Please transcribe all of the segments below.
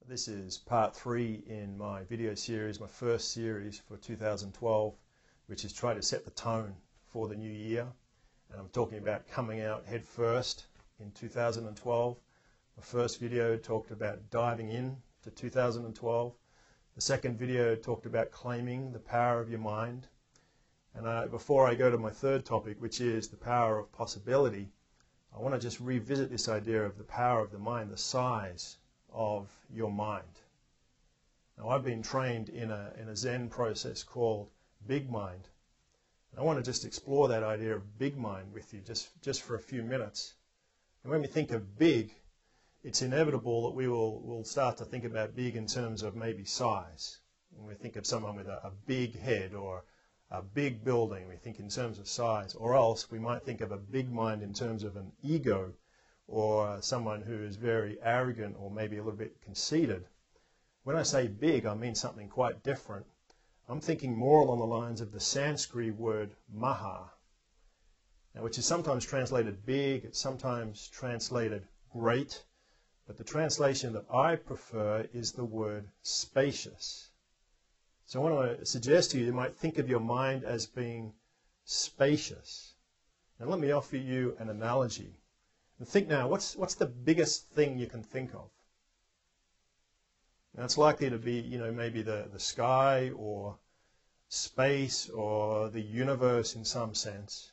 This is part 3 in my video series, my first series for 2012, which is try to set the tone for the new year. And I'm talking about coming out head first in 2012. The first video talked about diving in to 2012. The second video talked about claiming the power of your mind. And before I go to my third topic, which is the power of possibility, I want to just revisit this idea of the power of the mind, the size of your mind. Now, I've been trained in a Zen process called big mind. And I want to just explore that idea of big mind with you just for a few minutes. And when we think of big, it's inevitable that we'll start to think about big in terms of maybe size. When we think of someone with a big head or a big building, we think in terms of size. Or else we might think of a big mind in terms of an ego, or someone who is very arrogant or maybe a little bit conceited. When I say big, I mean something quite different. I'm thinking more along the lines of the Sanskrit word maha, now, which is sometimes translated big, it's sometimes translated great, but the translation that I prefer is the word spacious. So I want to suggest to you, you might think of your mind as being spacious. Now let me offer you an analogy. And think now, what's the biggest thing you can think of? Now it's likely to be, maybe the sky or space or the universe in some sense.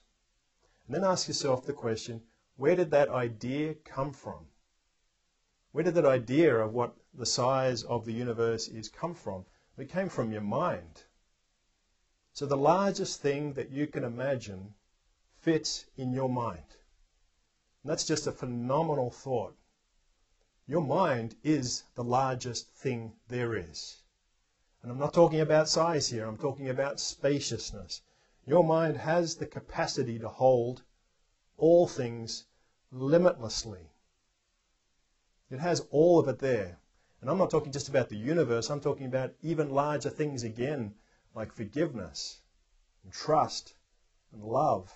And then ask yourself the question, where did that idea come from? Where did that idea of what the size of the universe is come from? It came from your mind. So the largest thing that you can imagine fits in your mind. And that's just a phenomenal thought. Your mind is the largest thing there is. And I'm not talking about size here, I'm talking about spaciousness. Your mind has the capacity to hold all things limitlessly. It has all of it there. And I'm not talking just about the universe, I'm talking about even larger things again, like forgiveness and trust and love.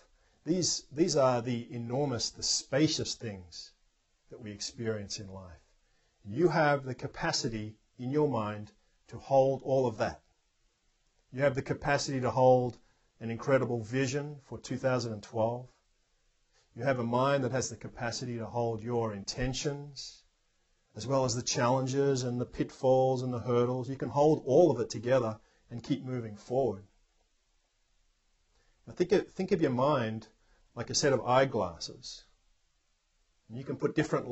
These are the enormous, the spacious things that we experience in life. You have the capacity in your mind to hold all of that. You have the capacity to hold an incredible vision for 2012. You have a mind that has the capacity to hold your intentions, as well as the challenges and the pitfalls and the hurdles. You can hold all of it together and keep moving forward. Now think of your mind like a set of eyeglasses. And you can put different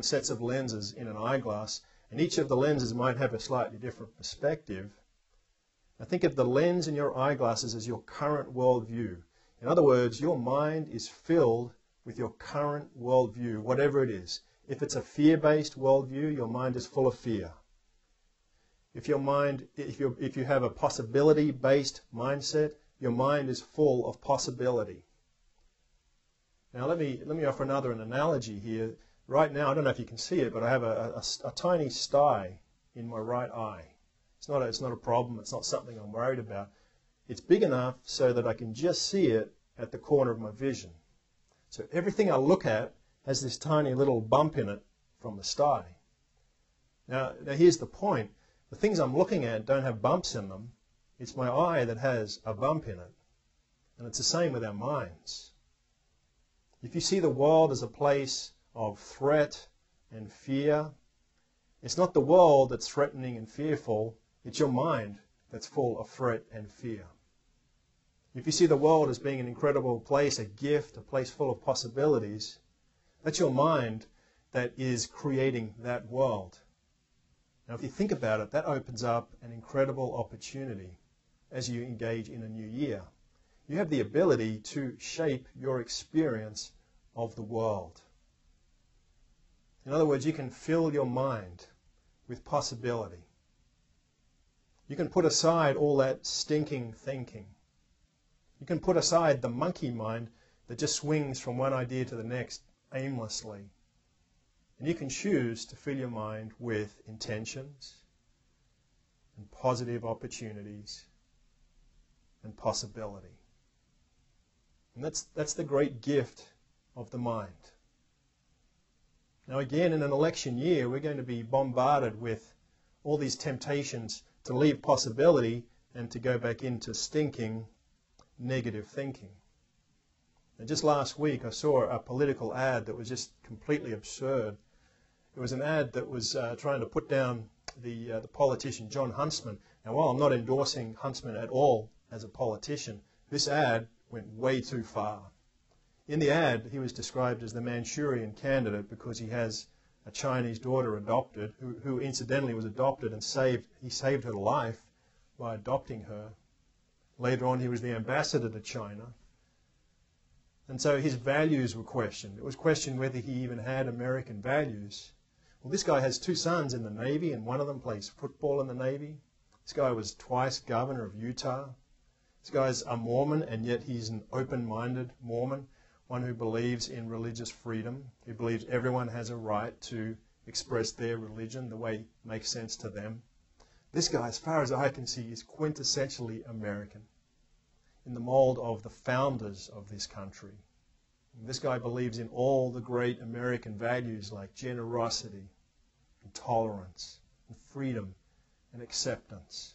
sets of lenses in an eyeglass, and each of the lenses might have a slightly different perspective. Now think of the lens in your eyeglasses as your current worldview. In other words, your mind is filled with your current worldview, whatever it is. If it's a fear-based worldview, your mind is full of fear. If you have a possibility-based mindset, your mind is full of possibility. Now let me offer an analogy here. Right now, I don't know if you can see it, but I have a tiny sty in my right eye. It's not a problem. It's not something I'm worried about. It's big enough so that I can just see it at the corner of my vision. So everything I look at has this tiny little bump in it from the sty. Now here's the point. The things I'm looking at don't have bumps in them. It's my eye that has a bump in it. And it's the same with our minds. If you see the world as a place of threat and fear, it's not the world that's threatening and fearful, it's your mind that's full of threat and fear. If you see the world as being an incredible place, a gift, a place full of possibilities, that's your mind that is creating that world. Now if you think about it, that opens up an incredible opportunity as you engage in a new year. You have the ability to shape your experience of the world. In other words, you can fill your mind with possibility. You can put aside all that stinking thinking. You can put aside the monkey mind that just swings from one idea to the next aimlessly. And you can choose to fill your mind with intentions and positive opportunities and possibility. And that's the great gift of the mind. Now again, in an election year, we're going to be bombarded with all these temptations to leave possibility and to go back into stinking negative thinking. And just last week I saw a political ad that was just completely absurd. It was an ad that was trying to put down the politician John Huntsman. Now while I'm not endorsing Huntsman at all as a politician, this ad went way too far. In the ad, he was described as the Manchurian candidate because he has a Chinese daughter adopted, who incidentally was adopted and he saved her life by adopting her. Later on, he was the ambassador to China. And so his values were questioned. It was questioned whether he even had American values. Well, this guy has 2 sons in the Navy, and one of them plays football in the Navy. This guy was twice governor of Utah. This guy's a Mormon, and yet he's an open-minded Mormon, one who believes in religious freedom, who believes everyone has a right to express their religion the way it makes sense to them. This guy, as far as I can see, is quintessentially American, in the mold of the founders of this country. And this guy believes in all the great American values like generosity and tolerance and freedom and acceptance.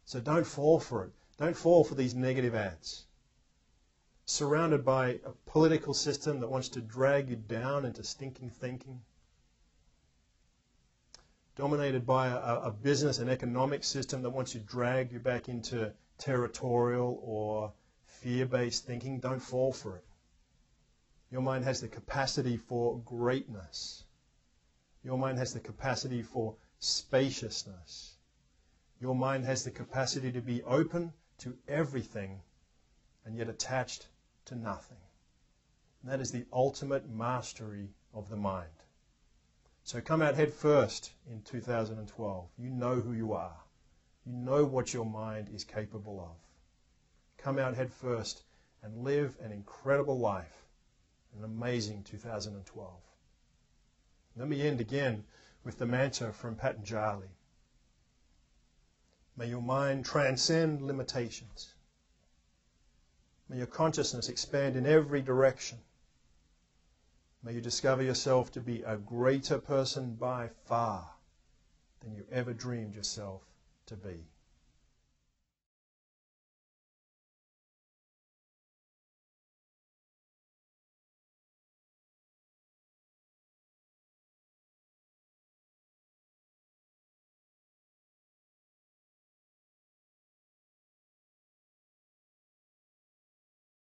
So don't fall for it. Don't fall for these negative ads. Surrounded by a political system that wants to drag you down into stinking thinking. Dominated by a business and economic system that wants to drag you back into territorial or fear-based thinking. Don't fall for it. Your mind has the capacity for greatness. Your mind has the capacity for spaciousness. Your mind has the capacity to be open to everything and yet attached to nothing. And that is the ultimate mastery of the mind. So come out head first in 2012. You know who you are. You know what your mind is capable of. Come out head first and live an incredible life, an amazing 2012. Let me end again with the mantra from Patanjali. May your mind transcend limitations. May your consciousness expand in every direction. May you discover yourself to be a greater person by far than you ever dreamed yourself to be.